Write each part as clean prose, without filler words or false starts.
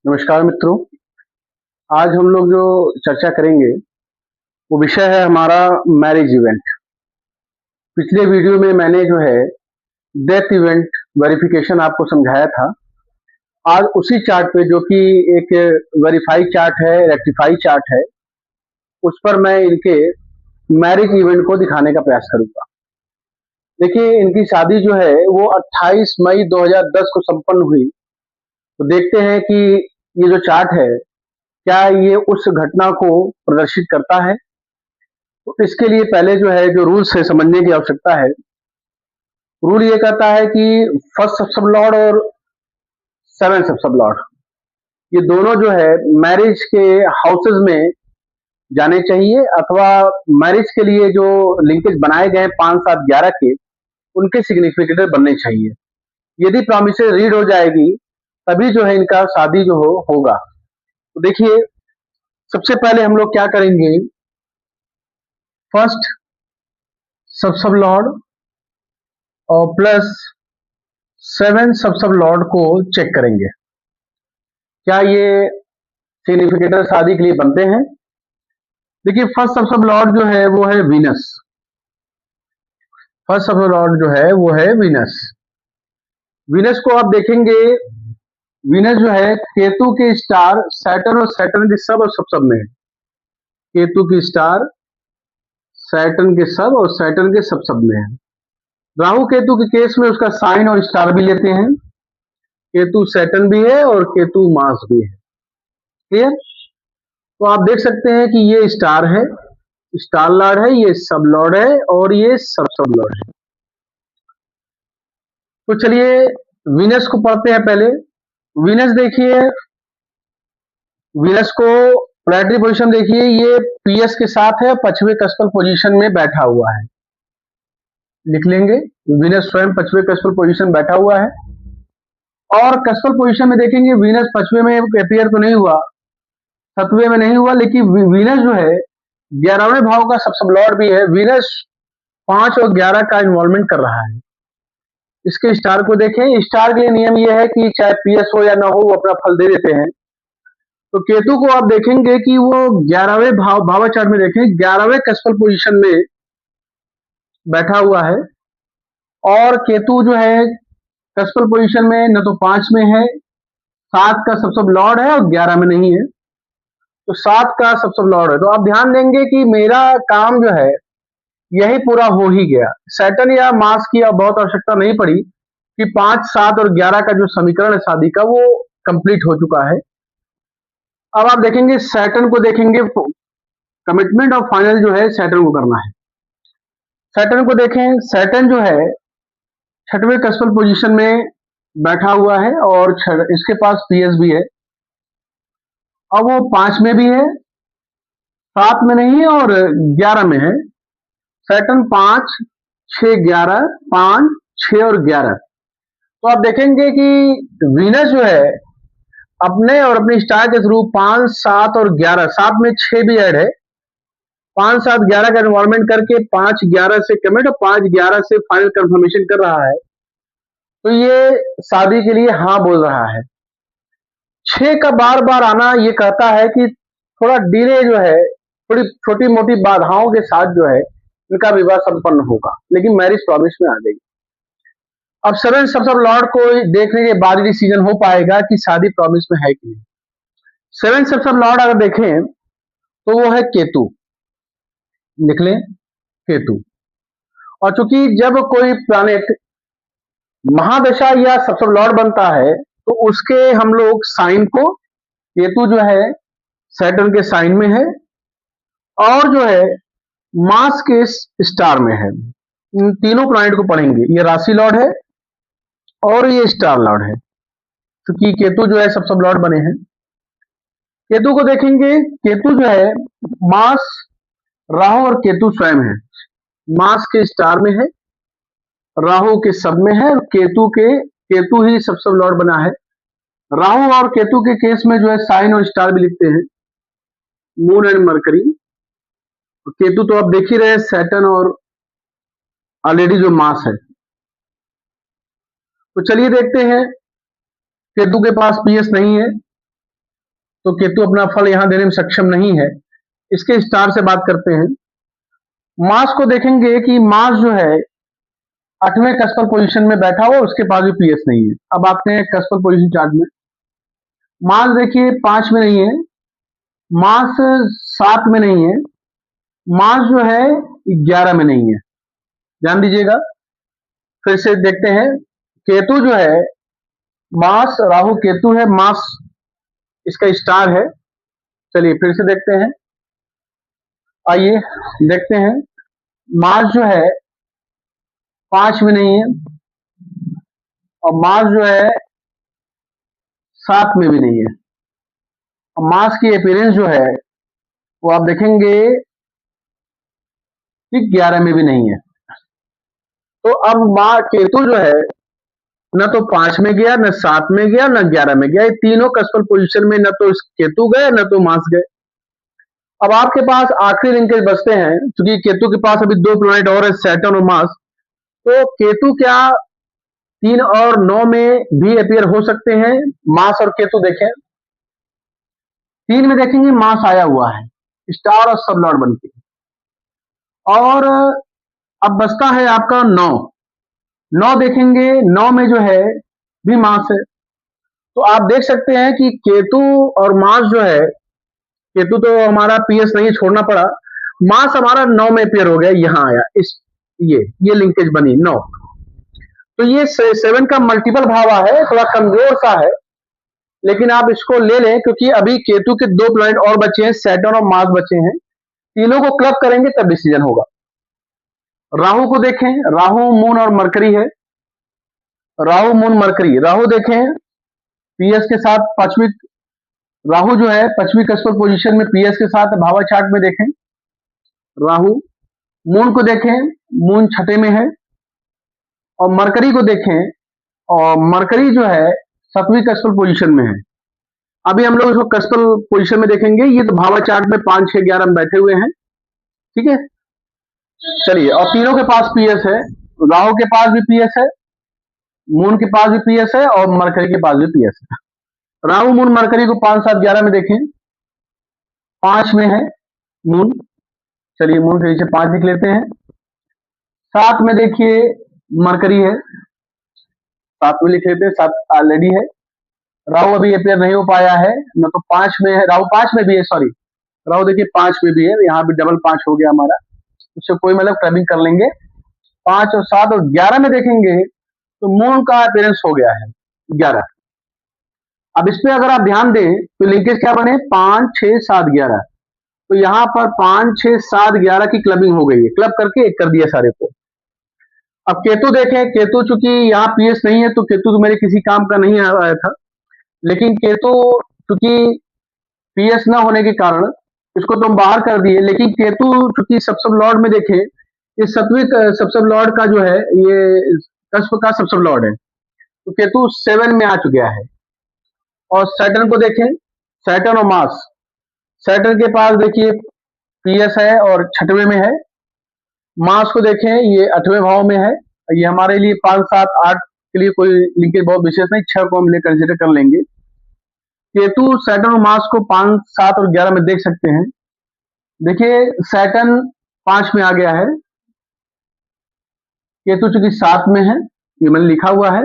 नमस्कार मित्रों। आज हम लोग जो चर्चा करेंगे वो विषय है हमारा मैरिज इवेंट। पिछले वीडियो में मैंने जो है डेथ इवेंट वेरिफिकेशन आपको समझाया था। आज उसी चार्ट पे जो कि एक वेरीफाई चार्ट है, रेक्टिफाई चार्ट है, उस पर मैं इनके मैरिज इवेंट को दिखाने का प्रयास करूंगा। देखिए, इनकी शादी जो है वो 28 मई 2010 को संपन्न हुई। तो देखते हैं कि ये जो चार्ट है क्या ये उस घटना को प्रदर्शित करता है। तो इसके लिए पहले जो है जो रूल्स है समझने की आवश्यकता है। रूल ये कहता है कि फर्स्ट सब लॉर्ड और सेवन सब लॉर्ड ये दोनों जो है मैरिज के हाउसेज में जाने चाहिए, अथवा मैरिज के लिए जो लिंकेज बनाए गए 5, 7, 11 के उनके सिग्निफिकेटर बनने चाहिए। यदि प्रॉमिसेस रीड हो जाएगी तभी जो है इनका शादी जो होगा। तो देखिए, सबसे पहले हम लोग क्या करेंगे, फर्स्ट सब लॉर्ड और प्लस सेवन सब लॉर्ड को चेक करेंगे क्या ये सिग्निफिकेटर शादी के लिए बनते हैं। देखिए, फर्स्ट सब लॉर्ड जो है वो है वीनस। फर्स्ट सब लॉर्ड जो है वो है वीनस। वीनस को आप देखेंगे, वीनस जो है केतु के स्टार सैटर्न और सैटर्न के सब और सब में है। केतु की स्टार सैटर्न के सब और सैटर्न के सब में है। राहु केतु के केस में उसका साइन और स्टार भी लेते हैं। केतु सैटर्न भी है और केतु मार्स भी है। क्लियर? तो आप देख सकते हैं कि ये स्टार है, स्टार लॉर्ड है, ये सब लॉर्ड है और ये सब लॉर्ड है। तो चलिए वीनस को पढ़ते हैं पहले। वीनस देखिए, वीनस को प्लेनेटरी पोजीशन देखिए, ये पीएस के साथ है, पचवे कस्पल पोजीशन में बैठा हुआ है। लिख लेंगे, वीनस स्वयं पचवे कस्पल पोजीशन बैठा हुआ है। और कस्पल पोजीशन में देखेंगे वीनस पचवे में अपियर तो नहीं हुआ, सतवें में नहीं हुआ, लेकिन वीनस जो है 11वें भाव का सब लॉर्ड भी है। वीनस 5 और 11 का इन्वॉल्वमेंट कर रहा है। इसके स्टार को देखें। स्टार के लिए नियम यह है कि चाहे पीएस हो या ना हो वो अपना फल दे देते हैं। तो केतु को आप देखेंगे कि वो 11वें भाव चार्ट में देखें 11वें कस्पल पोजीशन में बैठा हुआ है। और केतु जो है कस्पल पोजीशन में न तो 5 में है, 7 का सब लॉर्ड है और 11 में नहीं है, तो 7 का सब लॉर्ड है। तो आप ध्यान देंगे कि मेरा काम जो है यही पूरा हो ही गया। सैटर्न या मार्स की अब बहुत आवश्यकता नहीं पड़ी कि 5, 7 और 11 का जो समीकरण है शादी का वो कंप्लीट हो चुका है। अब आप देखेंगे सैटर्न को देखेंगे, कमिटमेंट और फाइनल जो है सैटर्न को करना है। सैटर्न को देखें, सैटर्न जो है 6वें कस्पल पोजीशन में बैठा हुआ है और इसके पास पीएस भी है। अब वो 5 में भी है, 7 में नहीं है और 11 में है। सैटर्न 5, 6, 11, 5, 6 और 11। तो आप देखेंगे कि वीनस जो है अपने और अपने स्टार के थ्रू 5, 7 और 11, 7 में 6 भी ऐड है, 5, 7, 11 का इन्वॉल्वमेंट करके 5, 11 से कमिट और 5, 11 से फाइनल कंफर्मेशन कर रहा है। तो ये शादी के लिए हाँ बोल रहा है। 6 का बार बार आना ये कहता है कि थोड़ा डिले जो है, थोड़ी छोटी मोटी बाधाओं के साथ जो है इनका विवाह संपन्न होगा, लेकिन मैरिज प्रॉमिस में आ गई। अब सेवन सब लॉर्ड को देखने के बाद डिसीजन हो पाएगा कि शादी प्रॉमिस में है कि नहीं। सेवन सब लॉर्ड अगर देखें तो वो है केतु। लिख लें, केतु। और चूंकि जब कोई प्लैनेट महादशा या सब लॉर्ड बनता है तो उसके हम लोग साइन को, केतु जो है सैटर्न के साइन में है और जो है मास के स्टार में है। इन तीनों प्लैनेट को पढ़ेंगे। ये राशि लॉर्ड है और ये स्टार लॉर्ड है, क्योंकि केतु जो है सब लॉर्ड बने हैं। केतु को देखेंगे, केतु जो है मास, राहु और केतु स्वयं है। मास के स्टार में है, राहु के सब में है और केतु ही सब लॉर्ड बना है। राहु और केतु के केस में जो है साइन और स्टार भी लिखते हैं, मून एंड मरकरी। केतु तो आप देख ही रहे सैटर्न और ऑलरेडी जो मास है। तो चलिए देखते हैं, केतु के पास पीएस नहीं है, तो केतु अपना फल यहां देने में सक्षम नहीं है। इसके स्टार से बात करते हैं। मार्स को देखेंगे कि मार्स जो है 8वें कस्पल पोजीशन में बैठा हुआ, उसके पास भी पीएस नहीं है। अब आते हैं कस्पल पोजीशन चार्ट में। मार्स देखिए 5 में नहीं है, मार्स 7 में नहीं है, मार्स जो है 11 में नहीं है। ध्यान दीजिएगा, फिर से देखते हैं। केतु जो है, मार्स राहु केतु है, मार्स इसका स्टार है। चलिए फिर से देखते हैं, आइए देखते हैं। मार्स जो है 5 में नहीं है, और मार्स जो है 7 में भी नहीं है। और मार्स की अपीयरेंस जो है वो आप देखेंगे कि 11 में भी नहीं है। तो अब माँ केतु जो है न तो 5 में गया, न 7 में गया, न 11 में गया। ये तीनों कस्पल पोजीशन में न तो केतु गए न तो मार्स गए। अब आपके पास आखिरी लिंकेज बचते हैं, क्योंकि केतु के पास अभी 2 प्लैनेट और है, सैटर्न और मार्स। तो केतु क्या 3 और 9 में भी अपीयर हो सकते हैं? मार्स और केतु देखें, 3 में देखेंगे मार्स आया हुआ है स्टार और सब लॉर्ड बनके, और अब बचता है आपका 9। 9 देखेंगे, 9 में जो है भी मार्स है। तो आप देख सकते हैं कि केतु और मार्स जो है, केतु तो हमारा पीएस नहीं, छोड़ना पड़ा। मार्स हमारा 9 में पेयर हो गया, यहां आया, इस ये लिंकेज बनी 9। तो ये 7 का मल्टीपल भावा है, थोड़ा कमजोर सा है, लेकिन आप इसको ले लें, क्योंकि अभी केतु के 2 प्लैनेट और बचे हैं, सैटर्न और मार्स बचे हैं। तीनों को क्लब करेंगे तब डिसीजन होगा। राहु को देखें, राहु मून और मरकरी है। राहु मून मरकरी, राहु देखें पीएस के साथ 5वीं, राहु जो है 5वीं कस्पल पोजीशन में पीएस के साथ भावा चार्ट में देखें राहु। मून को देखें, मून 6ठे में है। और मरकरी को देखें, और मरकरी जो है 7वीं कस्पल पोजीशन में है। अभी हम लोग इसको कस्पल पोजीशन में देखेंगे। ये तो भावा चार्ट में 5, 6, 11 में बैठे हुए हैं, ठीक है। चलिए, और तीनों के पास पीएस है, राहु के पास भी पीएस है, मून के पास भी पीएस है, और मरकरी के पास भी पीएस है। राहु मून मरकरी को 5, 7, 11 में देखें, 5 में है मून। चलिए मून के नीचे 5 लिख लेते हैं। 7 में देखिए मरकरी है, 7 में लिख लेते हैं, 7 ऑलरेडी है। राहु अभी अपेयर नहीं हो पाया है, न तो 5 में है, राहु 5 में भी है, सॉरी राहु देखिए 5 में भी है, यहाँ भी डबल 5 हो गया हमारा, उससे कोई मतलब क्लबिंग कर लेंगे। 5 और 7 और 11 में देखेंगे तो मून का अपीयरेंस हो गया है 11। अब इस पे अगर आप ध्यान दें तो लिंकेज क्या बने, 5, 6, 7, 11। तो यहाँ पर 5, 6, 7, 11 की क्लबिंग हो गई है, क्लब करके एक कर दिया सारे को। अब केतु देखें, केतु चूंकि यहाँ पीएस नहीं है, तो केतु तो मेरे किसी काम का नहीं आया था, लेकिन केतु चूंकि पीएस ना होने के कारण इसको तो हम बाहर कर दिए। लेकिन केतु चूंकि सब लॉर्ड में देखें, ये 7वीं सब लॉर्ड का जो है, ये कस्प का सब लॉर्ड है, तो केतु 7 में आ चुका है। और सैटर्न को देखें, सैटर्न और मार्स, सैटर्न के पास देखिए पीएस है और 6वें में है। मार्स को देखें, ये 8वें भाव में है। ये हमारे लिए 5, 7, 8 के लिए कोई लिंकेज बहुत विशेष नहीं, 6 को हम ले कंसिडर कर लेंगे। केतु सैटर्न और मार्स को 5, 7 और 11 में देख सकते हैं। देखिए सैटर्न 5 में आ गया है, केतु चूंकि 7 में है, ये मैंने लिखा हुआ है।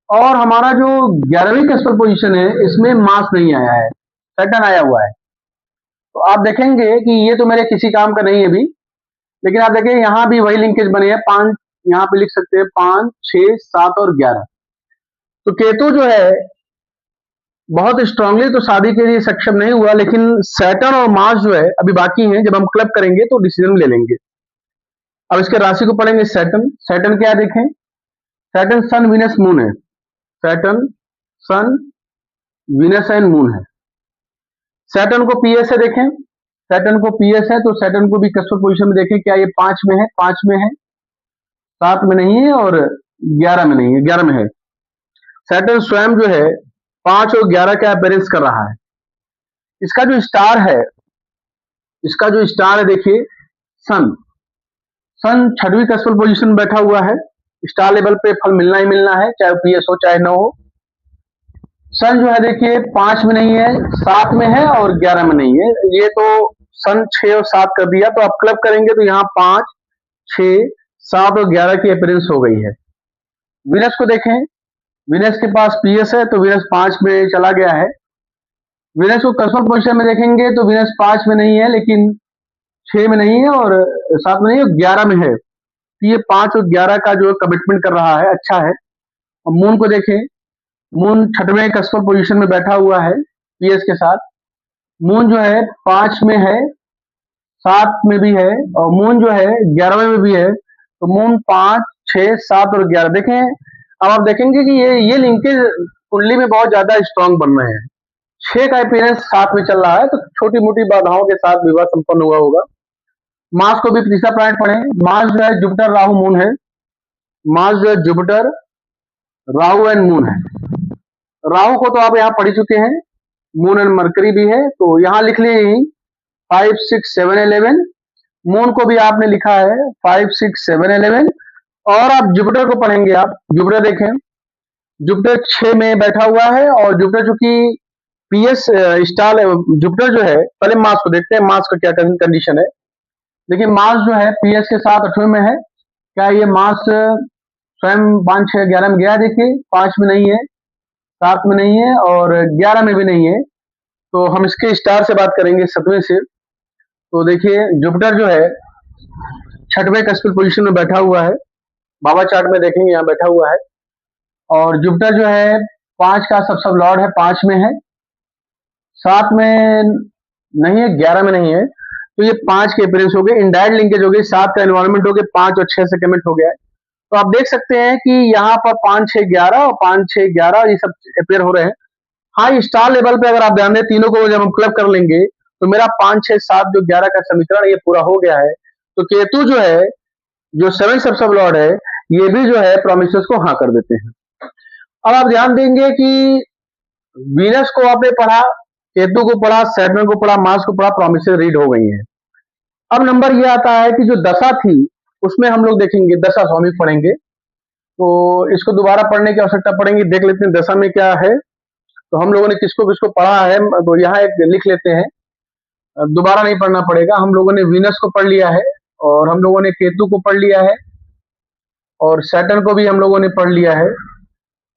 और हमारा जो 11वीं कस्पल पोजीशन है, इसमें मार्स नहीं आया है, सैटर्न आया हुआ है। तो आप देखेंगे कि ये तो मेरे किसी काम का नहीं है अभी, लेकिन आप देखिए यहाँ भी वही लिंकेज बने हैं। 5 यहाँ पे लिख सकते हैं, 5, 6, 7 और 11। तो केतु जो है बहुत स्ट्रांगली तो शादी के लिए सक्षम नहीं हुआ, लेकिन सैटर्न और मार्स जो है अभी बाकी हैं, जब हम क्लब करेंगे तो डिसीजन ले लेंगे। अब इसके राशि को पढ़ेंगे। सैटर्न, सैटर्न क्या देखें, सैटर्न सन वीनस मून है, Saturn sun Venus and moon है। सैटर्न को पीएस है, देखें सैटर्न को पीएस है, तो सैटर्न को भी कस्पल पोजीशन में देखें, क्या ये 5 में है, 5 में है, 7 में नहीं है, और 11 में नहीं है, 11 में है। सैटर्न स्वयं जो है 5 और 11 का अपीयरेंस कर रहा है। इसका जो स्टार है, इसका जो स्टार है देखिए सन, सन 6वीं कस्पल पोजीशन में बैठा हुआ है। स्टार लेवल पे फल मिलना ही मिलना है, चाहे पीएस हो चाहे ना हो। सन जो है देखिए 5 में नहीं है, 7 में है और 11 में नहीं है। ये तो सन 6 और 7 कर दिया, तो आप क्लब करेंगे तो यहाँ 5, 6, 7 और 11 की अपीयरेंस हो गई है। वीनस को देखें, वीनस के पास पीएस है तो वीनस 5 में चला गया है। वीनस को कस्मल पोजिशन में देखेंगे तो वीनस 5 में नहीं है, लेकिन 6 में नहीं है और 7 में नहीं है, 11 में है। तो ये 5 और 11 का जो कमिटमेंट कर रहा है, अच्छा है। और मून को देखें, मून 6वें कस्मल पोजिशन में बैठा हुआ है पीएस के साथ। मून जो है 5 में है, 7 में भी है और मून जो है 11वें में भी है। तो मून 5, 6, 7 और 11 देखें। अब आप देखेंगे कि ये लिंकेज कुंडली में बहुत ज्यादा स्ट्रांग बन रहे हैं। 6 का अपीयरेंस 7 में चल रहा है, तो छोटी मोटी बाधाओं के साथ विवाह संपन्न हुआ होगा। मार्स को भी तीसरा प्लैनेट पढ़े। मार्स जो है जुपिटर राहु मून है। मार्स जो है जुपिटर राहु एंड मून है। राहु को तो आप यहाँ पढ़ चुके हैं, मून एंड मरकरी भी है, तो यहाँ लिख लिए 5, 6, 7, 11। मून को भी आपने लिखा है 5, 6, 7, 11। और आप जुपिटर को पढ़ेंगे। आप जुपिटर देखें, जुपिटर 6 में बैठा हुआ है और जुपिटर चूंकि पीएस स्टार जुपिटर जो है, पहले मार्स को देखते हैं मार्स का क्या कंडीशन है। देखिए मार्स जो है पीएस के साथ 8वें में है। क्या ये मार्स स्वयं 5, 6, 11 में गया? देखिए 5 में नहीं है, 7 में नहीं है और 11 में भी नहीं है। तो हम इसके स्टार से बात करेंगे 7वें से। तो देखिए जुपिटर जो है 6वें कस्पल पोजीशन में बैठा हुआ है। बाबा चार्ट में देखेंगे यहाँ बैठा हुआ है। और जुपिटर जो है 5 का सब लॉर्ड है, 5 में है, 7 में नहीं है, 11 में नहीं है। तो ये 5 के अपीयरेंस हो गए, इनडायरेक्ट लिंकेज हो गई, 7 का एनवायरमेंट हो गया, 5 और 6 से कमेंट हो गया है। तो आप देख सकते हैं कि यहाँ पर 5, 6, 11 और 5, 6, 11 ये सब अपेयर हो रहे हैं। हाँ, स्टार लेवल पे अगर आप ध्यान दें, तीनों को जब हम क्लब कर लेंगे तो मेरा 5, 6, 7 जो 11 का समीकरण ये पूरा हो गया है। तो केतु जो है, जो 7 सब लॉर्ड है, ये भी जो है प्रोमिसेस को हाँ कर देते हैं। अब आप ध्यान देंगे कि वीनस को आपने पढ़ा, केतु को पढ़ा, सैटर्न को पढ़ा, मार्स को पढ़ा, प्रोमिसेस रीड हो गई हैं। अब नंबर ये आता है कि जो दशा थी उसमें हम लोग देखेंगे, दशा स्वामी पढ़ेंगे। तो इसको दोबारा पढ़ने की आवश्यकता पड़ेगी, देख लेते हैं दशा में क्या है। तो हम लोगों ने किसको किसको पढ़ा है, तो यहाँ एक लिख लेते हैं, दोबारा नहीं पढ़ना पड़ेगा। हम लोगों ने वीनस को पढ़ लिया है और हम लोगों ने केतु को पढ़ लिया है और सैटर्न को भी हम लोगों ने पढ़ लिया है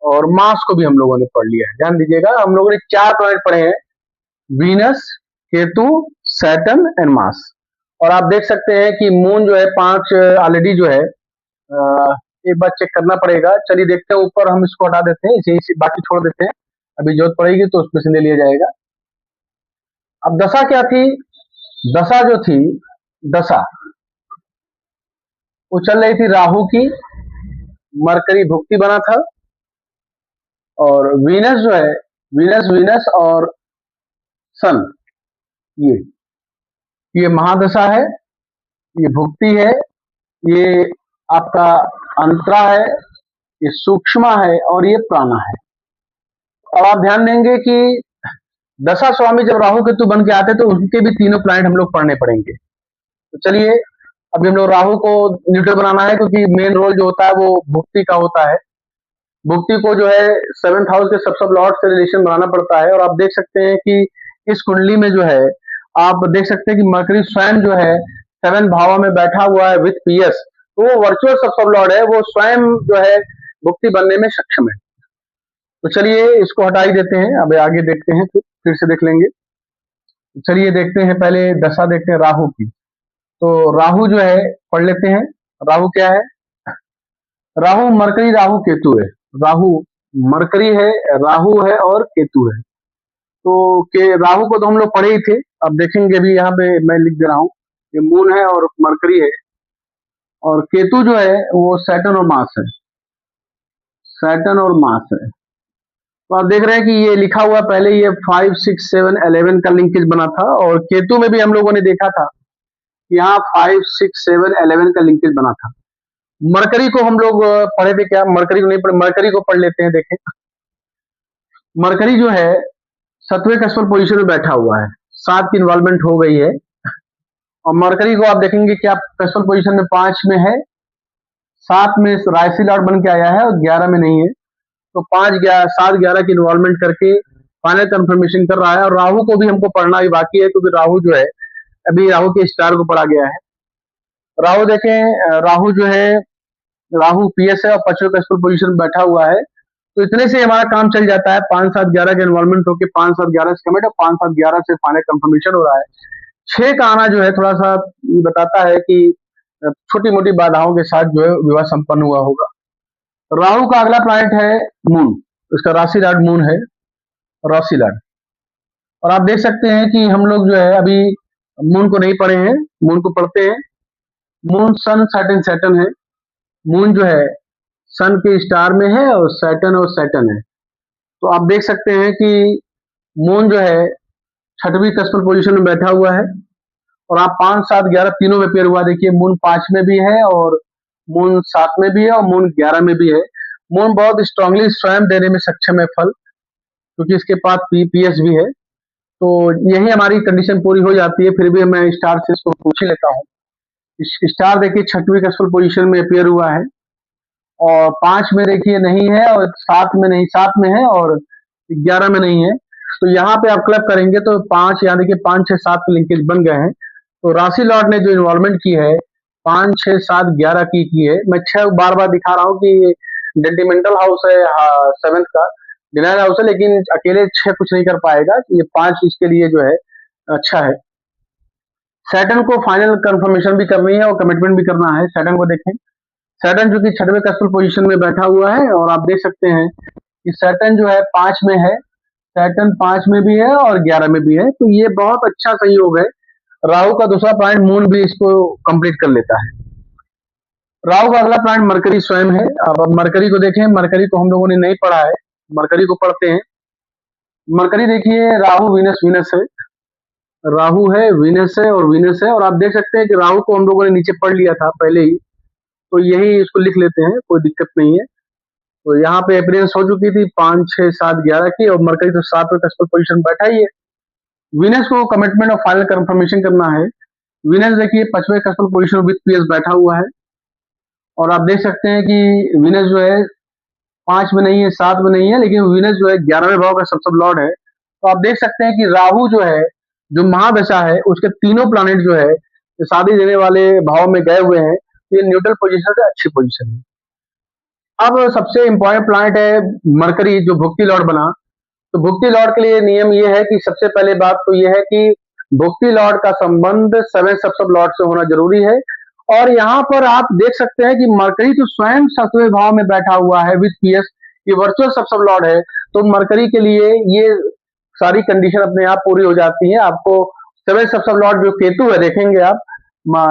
और मार्स को भी हम लोगों ने पढ़ लिया है। ध्यान दीजिएगा, हम लोगों ने 4 प्लैनेट पढ़े हैं, Venus, Ketu, Saturn and Mars. और आप देख सकते हैं कि मून जो है 5 ऑलरेडी जो है, एक बार चेक करना पड़ेगा। चलिए देखते हैं, ऊपर हम इसको हटा देते हैं, इसे बाकी छोड़ देते हैं, अभी जरूरत पड़ेगी तो उसमें से ले लिया जाएगा। अब दशा क्या थी? दशा जो थी, दशा वो चल रही थी राहु की, मरकरी भुक्ति बना था और वीनस जो है, वीनस और सन, ये महादशा है, ये भुक्ति है, ये आपका अंतरा है, ये सूक्ष्म है और ये प्राणा है। और आप ध्यान देंगे कि दशा स्वामी जब राहु केतु बन के आते तो उनके भी तीनों प्लैनेट हम लोग पढ़ने पड़ेंगे। तो चलिए अभी हम लोग राहु को न्यूट्रल बनाना है, क्योंकि मेन रोल जो होता है वो भुक्ति का होता है। भुक्ति को जो है 7th हाउस के सब लॉर्ड से रिलेशन बनाना पड़ता है। और आप देख सकते हैं कि इस कुंडली में जो है, आप देख सकते हैं कि मरकरी स्वयं जो है 7 भाव में बैठा हुआ है विथ पीएस, तो वो वर्चुअल सब लॉर्ड है, वो स्वयं जो है भुक्ति बनने में सक्षम है। तो चलिए इसको हटा ही देते हैं, अब आगे देखते हैं, फिर से देख लेंगे। चलिए देखते हैं, पहले दशा देखते हैं राहु की। तो राहु जो है पढ़ लेते हैं। राहु क्या है? राहु मरकरी, राहु केतु है। राहु मरकरी है, राहु है और केतु है। तो के राहु को तो हम लोग पढ़े ही थे, अब देखेंगे भी, यहाँ पे मैं लिख दे रहा हूँ, ये मून है और मरकरी है। और केतु जो है वो सैटर्न और मार्स है, सैटर्न और मार्स है। तो आप देख रहे हैं कि ये लिखा हुआ पहले, ये 5, 6, 7, 11 का लिंकेज बना था और केतु में भी हम लोगों ने देखा था, यहाँ 5, 6, 7, 11 का लिंकेज बना था। मरकरी को हम लोग पढ़े थे क्या? मरकरी को नहीं पढ़े, मरकरी को पढ़ लेते हैं। देखें, मरकरी जो है 7वें कस्मल पोजीशन में बैठा हुआ है, 7 की इन्वॉल्वमेंट हो गई है। और मरकरी को आप देखेंगे कि आप कस्मल पोजीशन में 5 में है, 7 में राशि लॉर्ड बन के आया है और 11 में नहीं है। तो 5 7 11 की इन्वॉल्वमेंट करके फाइनल कंफर्मेशन कर रहा है। और राहु को भी हमको पढ़ना भी बाकी है, क्योंकि राहु जो है अभी राहु के स्टार को पढ़ा गया है। राहु देखें, राहु जो है, राहु पीएस है और 5वें कस्टल पोजीशन में बैठा हुआ है। तो इतने से हमारा काम चल जाता है। 5 7 11 के इन्वॉल्वमेंट होकर 5 7 11 से कमिट और 5 7 11 से फाइनल कंफर्मेशन हो रहा है। 6 का आना जो है थोड़ा सा बताता है कि छोटी मोटी बाधाओं के साथ जो है विवाह संपन्न हुआ होगा। राहु का अगला प्लैनेट है मून, उसका राशि लॉर्ड मून है, राशि लॉर्ड। और आप देख सकते हैं कि हम लोग जो है अभी मून को नहीं पढ़े हैं, मून को पढ़ते हैं। मून सन सैटर्न सैटर्न है। मून जो है सन के स्टार में है और सैटर्न है। तो आप देख सकते हैं कि मून जो है 6वीं कस्पल पोजीशन में बैठा हुआ है। और आप 5 7 11 तीनों में पेयर हुआ, देखिए मून 5 में भी है और मून 7 में भी है और मून 11 में भी है। मून बहुत स्ट्रांगली स्वयं देने में सक्षम है फल, क्योंकि इसके पास पीएस भी है। तो यही हमारी कंडीशन पूरी हो जाती है। फिर भी मैं स्टार से इसको पूछ ही लेता हूँ। स्टार देखिए 6वीं कस्पल पोजीशन में अपेयर हुआ है और 5 में देखिए नहीं है और 7 में नहीं, 7 में है और 11 में नहीं है। तो यहाँ पे आप क्लब करेंगे तो 5, यहाँ देखिए 5 6 7 के लिंकेज बन गए हैं। तो राशि लॉर्ड ने जो इन्वॉल्वमेंट की है 5 6 7 11 की है। मैं 6 बार बार दिखा रहा हूँ कि डेंटिमेंटल हाउस है 7th का, डिनाइल हाउस है, लेकिन अकेले 6 कुछ नहीं कर पाएगा। ये 5 इसके लिए जो है अच्छा है। सैटर्न को फाइनल कंफर्मेशन भी करनी है और कमिटमेंट भी करना है। सैटर्न को देखें, सैटर्न जो कि 6वें कस्टल पोजीशन में बैठा हुआ है और आप देख सकते हैं कि सैटर्न जो है 5 में है, सैटर्न 5 में भी है और 11 में भी है। तो ये बहुत अच्छा सहयोग है। राहु का दूसरा पॉइंट मून भी इसको कंप्लीट कर लेता है। राहु का अगला प्लैनेट मरकरी स्वयं है। अब मरकरी को देखें, मरकरी को हम लोगों ने नहीं पढ़ा है, मरकरी को पढ़ते हैं। मरकरी देखिए राहु वीनस, वीनस है, राहु है, वीनस है और वीनस है। और आप देख सकते हैं कि राहु को हम लोगों ने नीचे पढ़ लिया था पहले ही, तो यही इसको लिख लेते हैं, कोई दिक्कत नहीं है। तो यहाँ पे अपीयरेंस हो चुकी थी 5 6 7 11 की और मरकरी तो 7वें कस्टल पोजीशन बैठा ही है। वीनस को कमिटमेंट और फाइनल कंफर्मेशन करना है। वीनस देखिए 5वें कस्टल पोजीशन विद पीएस बैठा हुआ है और आप देख सकते हैं कि वीनस जो है 5 में नहीं है, 7 में नहीं है, लेकिन वीनस जो है 11वें भाव का सब लॉर्ड है। तो आप देख सकते हैं कि राहु जो है, जो महादशा है, उसके तीनों प्लैनेट जो है शादी देने वाले भाव में गए हुए हैं। ये न्यूट्रल पोजीशन से अच्छी पोजीशन है। अब सबसे इंपॉर्टेंट प्लैनेट है मरकरी, जो भुक्ति लॉर्ड बना। तो भुक्ति लॉर्ड के लिए नियम ये है कि सबसे पहले बात तो ये है कि भुक्ति लॉर्ड का संबंध 7 सब लॉर्ड से होना जरूरी है। और यहाँ पर आप देख सकते हैं कि मरकरी तो स्वयं 7वें भाव में बैठा हुआ है विद पीएस, ये वर्चुअल सब लॉर्ड है। तो मरकरी के लिए ये सारी कंडीशन अपने आप पूरी हो जाती है। आपको 7 सब लॉर्ड जो केतु है, देखेंगे आप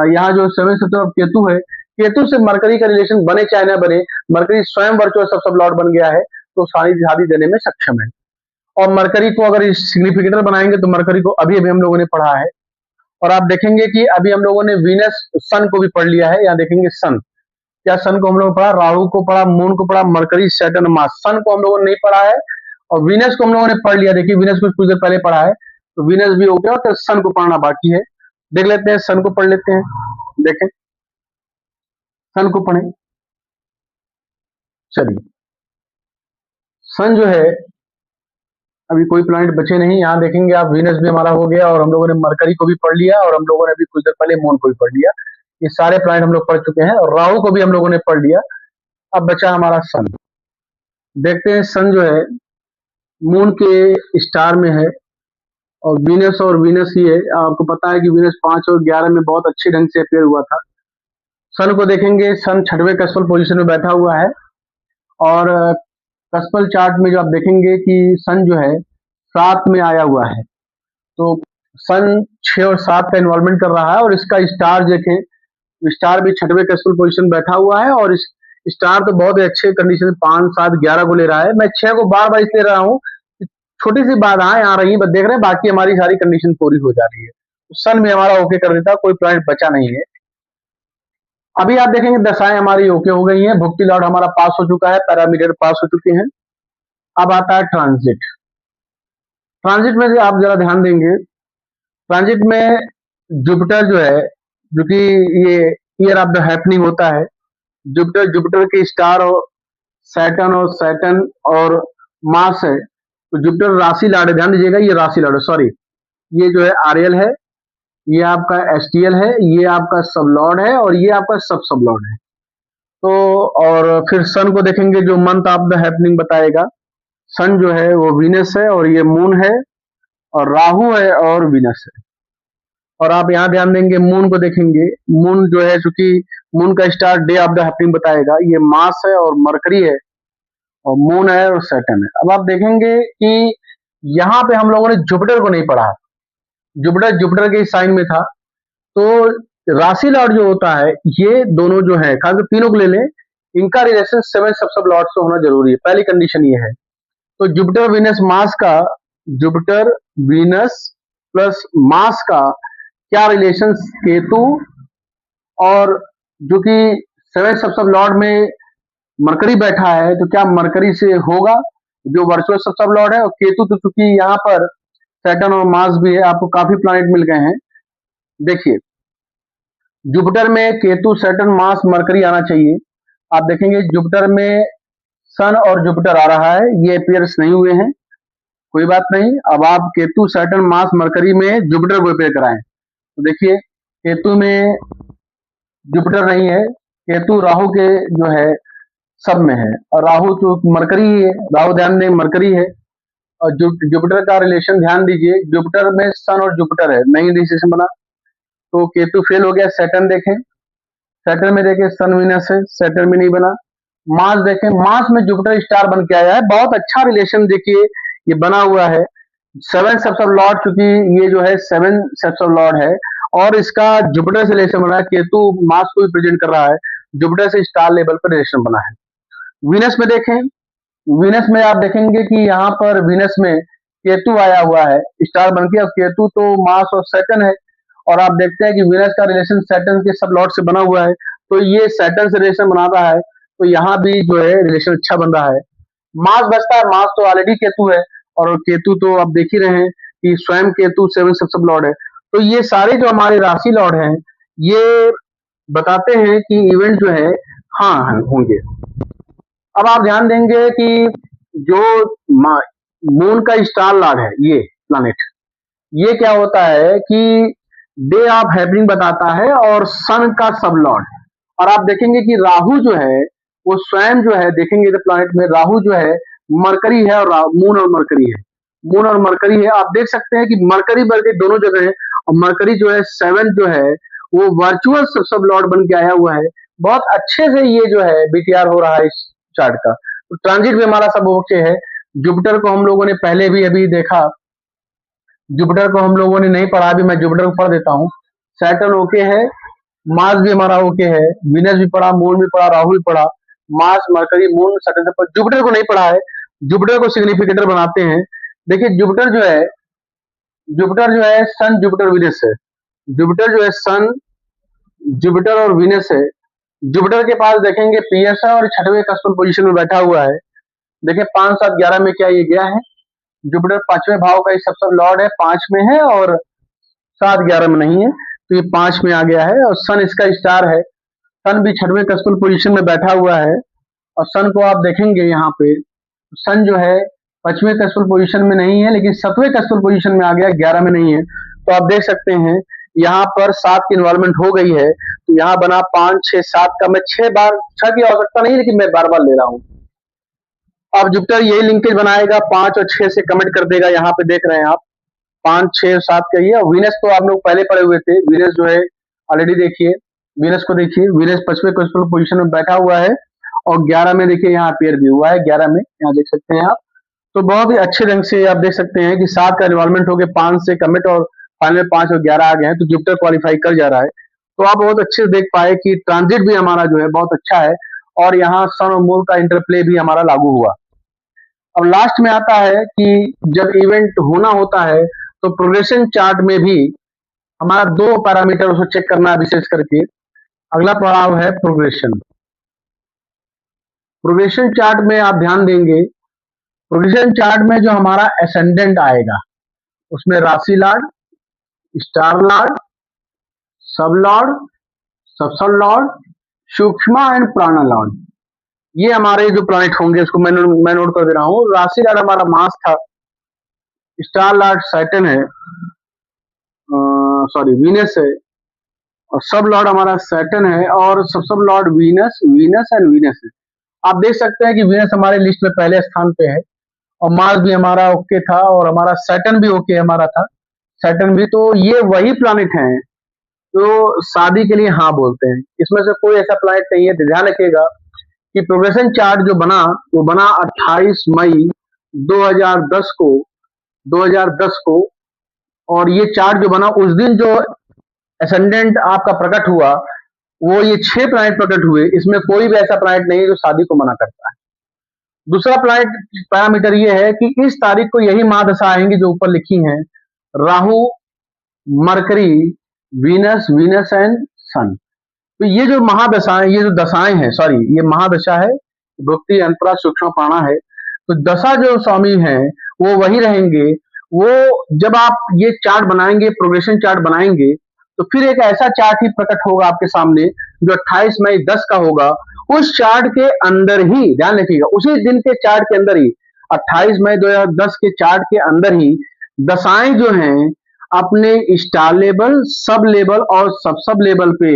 यहाँ जो 7 सब केतु है, केतु से मरकरी का रिलेशन बने चाहे ना बने, मरकरी स्वयं वर्चुअल सब लॉर्ड बन गया है, तो सारी शादी देने में सक्षम है। और मरकरी को अगर सिग्निफिकेटर बनाएंगे तो मरकरी को अभी अभी हम लोगों ने पढ़ा है। और आप देखेंगे कि अभी हम लोगों ने वीनस सन को भी पढ़ लिया है। यहाँ देखेंगे सन, क्या सन को हम लोगों ने पढ़ा, राहु को पढ़ा, मून को पढ़ा, मरकरी सैटर्न मार्स। सन को हम लोगों ने नहीं पढ़ा है और वीनस को हम लोगों ने पढ़ लिया। देखिए वीनस कुछ देर पहले पढ़ा है, तो वीनस भी हो गया, तो सन को पढ़ना बाकी है। देख लेते हैं, सन को पढ़ लेते हैं। देखें, सन को पढ़ें। चलिए, सन जो है अभी कोई प्लैनेट बचे नहीं। यहाँ देखेंगे आप, वीनस भी हमारा हो गया और हम लोगों ने मरकरी को भी पढ़ लिया और हम लोगों ने अभी कुछ देर पहले मून को भी पढ़ लिया। ये सारे प्लैनेट हम लोग पढ़ चुके हैं और राहु को भी हम लोगों ने पढ़ लिया। अब बचा हमारा सन। देखते हैं सन जो है मून के स्टार में है और वीनस ही है। आपको पता है कि वीनस 5 और 11 में बहुत अच्छे ढंग से अपेयर हुआ था। सन को देखेंगे, सन 6वें कस्पल पोजीशन में बैठा हुआ है और कस्पल चार्ट में जो आप देखेंगे कि सन जो है 7 में आया हुआ है। तो सन 6 और 7 का इन्वॉल्वमेंट कर रहा है और इसका स्टार देखें, स्टार भी 6वें कस्पल पोजीशन बैठा हुआ है और इस स्टार तो बहुत ही अच्छे कंडीशन 5 7 11 को ले रहा है। मैं 6 को बार बार इसलिए रहा हूँ, छोटी सी बाधाएं आ रही, बस देख रहे हैं, बाकी हमारी सारी कंडीशन पूरी हो जा रही है। तो सन में हमारा ओके कर देता, कोई प्लैनेट बचा नहीं है। अभी आप देखेंगे दशाएं हमारी ओके हो गई हैं। भुक्ति लॉर्ड हमारा पास हो चुका है, पैरामीटर पास हो चुके हैं। अब आता है ट्रांजिट। ट्रांजिट में से आप जरा ध्यान देंगे, ट्रांजिट में जुपिटर जो है, जो कि ये ईयर ऑफ द हैपनिंग होता है, जुपिटर के स्टार सैटर्न और मार्स है, तो जुपिटर राशि लॉर्ड है। ध्यान दीजिएगा, ये राशि लॉर्ड है, सॉरी, ये जो है आरएल है, ये आपका एसटीएल है, ये आपका सब लॉर्ड है और ये आपका सब लॉर्ड है। तो और फिर सन को देखेंगे, जो मंथ ऑफ द हैपनिंग बताएगा। सन जो है वो वीनस है और ये मून है और राहु है और वीनस है। और आप यहाँ ध्यान देंगे, मून को देखेंगे, मून जो है चूंकि मून का star day of the happening बताएगा, ये मार्स है और मरकरी है और मून है और सैटर्न है। अब आप देखेंगे कि यहाँ पे हम लोगों ने जुपिटर को नहीं पढ़ा। जुपिटर जुपिटर के साइन में था, तो राशि लॉर्ड जो होता है, ये दोनों जो है, खासकर तीनों को ले लें, इनका रिलेशन सेवन सब लॉर्ड से होना जरूरी है। पहली कंडीशन ये है। तो जुपिटर वीनस मार्स का, जुपिटर वीनस प्लस मार्स का क्या रिलेशन, केतु और जो कि सेवन सब लॉर्ड में मरकरी बैठा है, तो क्या मरकरी से होगा, जो वर्चुअल सब लॉर्ड है। और केतु तो चूंकि यहाँ पर सैटर्न और मार्स भी है, आपको काफी प्लैनेट मिल गए हैं। देखिए, जुपिटर में केतु, सैटर्न, मार्स, मरकरी आना चाहिए। आप देखेंगे जुपिटर में सन और जुपिटर आ रहा है, ये अपियर्स नहीं हुए हैं, कोई बात नहीं। अब आप केतु, सैटर्न, मार्स, मरकरी में जुपिटर को अपेयर कराएं, तो देखिए केतु में जुपिटर नहीं है, केतु राहु के जो है सब में है, और राहु तो मरकरी ही है, राहु ध्यान दें मरकरी है। और जुपिटर का रिलेशन ध्यान दीजिए, जुपिटर में सन और जुपिटर है, नहीं डिसीजन बना, तो केतु फेल हो गया। सैटर्न देखें, सैटर्न में देखें सन वीनस है, सैटर्न में नहीं बना। मार्स देखें, मार्स में जुपिटर स्टार बन के आया है, बहुत अच्छा रिलेशन देखिए ये बना हुआ है। सेवन सब लॉर्ड, चूंकि ये जो है सेवन सब लॉर्ड है और इसका जुपिटर से रिलेशन बना है, केतु मार्स को भी प्रेजेंट कर रहा है, जुपिटर से स्टार लेवल पर रिलेशन बना है। वीनस में देखें, वीनस में आप देखेंगे कि यहाँ पर वीनस में केतु आया हुआ है स्टार बन के, और केतु तो मार्स और सैटर्न है, और आप देखते हैं कि वीनस का रिलेशन सैटर्न के सब लॉर्ड से बना हुआ है, तो ये सैटर्न से रिलेशन बनाता है, तो यहाँ भी जो है रिलेशन अच्छा बन रहा है। मार्स बचता है, मार्स तो ऑलरेडी केतु है, और केतु तो आप देख ही रहे हैं कि स्वयं केतु सेवन सब लॉर्ड है। तो ये सारे जो हमारे राशि लॉर्ड हैं, ये बताते हैं कि इवेंट जो है हाँ होंगे। अब आप ध्यान देंगे कि जो मून का स्टार लॉर्ड है, ये प्लैनेट, ये क्या होता है कि डे ऑफ हैपनिंग बताता है और सन का सब लॉर्ड। और आप देखेंगे कि राहु जो है वो स्वयं जो है, देखेंगे तो प्लैनेट में राहु जो है मरकरी है और मून और मरकरी है, मून और मरकरी है। आप देख सकते हैं कि मरकरी बल्कि दोनों जगह है, और मरकरी जो है सेवन जो है वो वर्चुअल सब लॉर्ड बन के आया हुआ है। बहुत अच्छे से ये जो है बीटीआर हो रहा है इस चार्ट का। तो ट्रांजिट भी हमारा सब ओके है। जुपिटर को हम लोगों ने पहले भी अभी देखा, जुपिटर को हम लोगों ने नहीं पढ़ा, अभी मैं जुपिटर को पढ़ देता हूँ। सैटर्न ओके है, मार्स भी हमारा ओके है, विनस भी पढ़ा, मून भी पढ़ा, राहु भी पढ़ा, मार्स, मरकरी, मून, सैटर्न पर जुपिटर को नहीं पढ़ा है। जुपिटर को सिग्निफिकेटर बनाते हैं। देखिए जुपिटर जो है सन जुपिटर विनस है, जुपिटर जो है सन जुपिटर और विनस है। जुपिटर के पास देखेंगे पीएस है और छठवें कस्टम पोजीशन में बैठा हुआ है। देखिए 5, 7, 11 में क्या ये गया है, जुपिटर पांचवें भाव का सब लॉर्ड है, 5 में है और 7, 11 में नहीं है, तो ये 5 में आ गया है। और सन इसका स्टार है, सन भी छठवें कस्टम पोजीशन में बैठा हुआ है, और सन को आप देखेंगे यहाँ पे, सन जो है पांचवें कस्टल पोजीशन में नहीं है, लेकिन सातवें कस्टल पोजीशन में आ गया, 11 में नहीं है। तो आप देख सकते हैं यहाँ पर 7 की इन्वॉल्वमेंट हो गई है, तो यहाँ बना 5, 6, 7 का। मैं 6 बार 6 की आवश्यकता नहीं, लेकिन मैं बार बार ले रहा हूँ। अब जुपिटर यही लिंकेज बनाएगा, 5 और 6 से कमिट कर देगा, यहाँ पे देख रहे हैं आप 5, 6, 7 का ये। और वीनस तो आप लोग पहले पढ़े हुए थे, वीनस जो है ऑलरेडी देखिए, वीनस को देखिए, वीनस पांचवें कस्टल पोजीशन में बैठा हुआ है और 11 में देखिए यहाँ अपेयर भी हुआ है, 11 में यहाँ देख सकते हैं आप। तो बहुत ही अच्छे ढंग से आप देख सकते हैं कि 7 का इन्वॉल्वमेंट हो गया, 5 से कमिट और फाइनल 5 और 11 आ गए हैं, तो जुपिटर क्वालिफाई कर जा रहा है। तो आप बहुत अच्छे से देख पाए कि ट्रांजिट भी हमारा जो है बहुत अच्छा है, और यहाँ सन और मून का इंटरप्ले भी हमारा लागू हुआ। अब लास्ट में आता है कि जब इवेंट होना होता है तो प्रोग्रेशन चार्ट में भी हमारा 2 पैरामीटर उसको चेक करना है विशेष करके। अगला पड़ाव है प्रोग्रेशन। प्रोग्रेशन चार्ट में आप ध्यान देंगे, प्रोग्रेशन चार्ट में जो हमारा एसेंडेंट आएगा उसमें राशि लॉर्ड, स्टार लॉर्ड, सब लॉर्ड, सब लॉर्ड, सूक्ष्म एंड प्राण लॉर्ड, ये हमारे जो प्लैनेट होंगे उसको मैं नोट कर दे रहा हूँ। राशि लॉर्ड हमारा मार्स था, स्टार लॉर्ड सैटर्न है, सॉरी वीनस है, और सब लॉर्ड हमारा सैटर्न है, और सब Lord Venus Venus and Venus है। आप देख सकते हैं कि वीनस हमारे लिस्ट में पहले स्थान पे है, और मार्स भी हमारा ओके था, और हमारा सैटर्न भी ओके हमारा था, सैटर्न भी। तो ये वही प्लैनेट हैं जो शादी के लिए हाँ बोलते हैं। इसमें से कोई ऐसा प्लैनेट नहीं है। तो ध्यान रखिएगा कि प्रोग्रेशन चार्ट जो बना वो बना 28 मई 2010 को 2010 को। और ये चार्ट जो बना उस दिन जो एसेंडेंट आपका प्रकट हुआ वो ये 6 प्लैनेट प्रकट हुए। इसमें कोई भी ऐसा प्लैनेट नहीं है जो शादी को मना करता है। दूसरा प्लैनेट पैरामीटर ये है कि इस तारीख को यही महादशा आएंगी जो ऊपर लिखी हैं, Rahu, Mercury, Venus, Venus and sun. तो ये जो महादशाएं, ये जो दशाएं हैं, सॉरी ये महादशा है, भुक्ति अंतरा सूक्ष्म प्राणा है। तो दशा जो स्वामी हैं वो वही रहेंगे। वो जब आप ये चार्ट बनाएंगे, प्रोग्रेशन चार्ट बनाएंगे, तो फिर एक ऐसा चार्ट ही प्रकट होगा आपके सामने जो 28 मई 10 का होगा। उस चार्ट के अंदर ही, ध्यान रखिएगा, उसी दिन के चार्ट के अंदर ही, 28 मई 2010 के चार्ट के अंदर ही दशाएं जो हैं अपने स्टार लेवल, सब लेवल और सब लेवल पे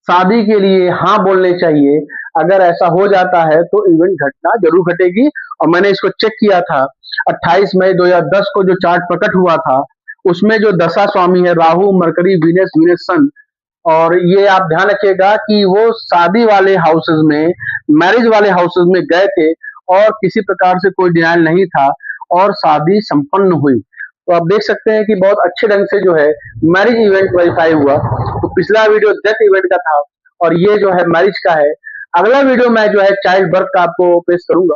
शादी के लिए हाँ बोलने चाहिए। अगर ऐसा हो जाता है तो इवेंट घटना जरूर घटेगी। और मैंने इसको चेक किया था, 28 मई 2010 को जो चार्ट प्रकट हुआ था उसमें जो दशा स्वामी है राहु, मरकरी, वीनस, वीनस सन। और ये आप ध्यान रखिएगा कि वो शादी वाले हाउसेज में, मैरिज वाले हाउसेज में गए थे, और किसी प्रकार से कोई डिनाइल नहीं था, और शादी संपन्न हुई। तो आप देख सकते हैं कि बहुत अच्छे ढंग से जो है मैरिज इवेंट वेरीफाई हुआ। तो पिछला वीडियो डेथ इवेंट का था, और ये जो है मैरिज का है। अगला वीडियो मैं जो है चाइल्ड बर्थ का आपको पेश करूंगा।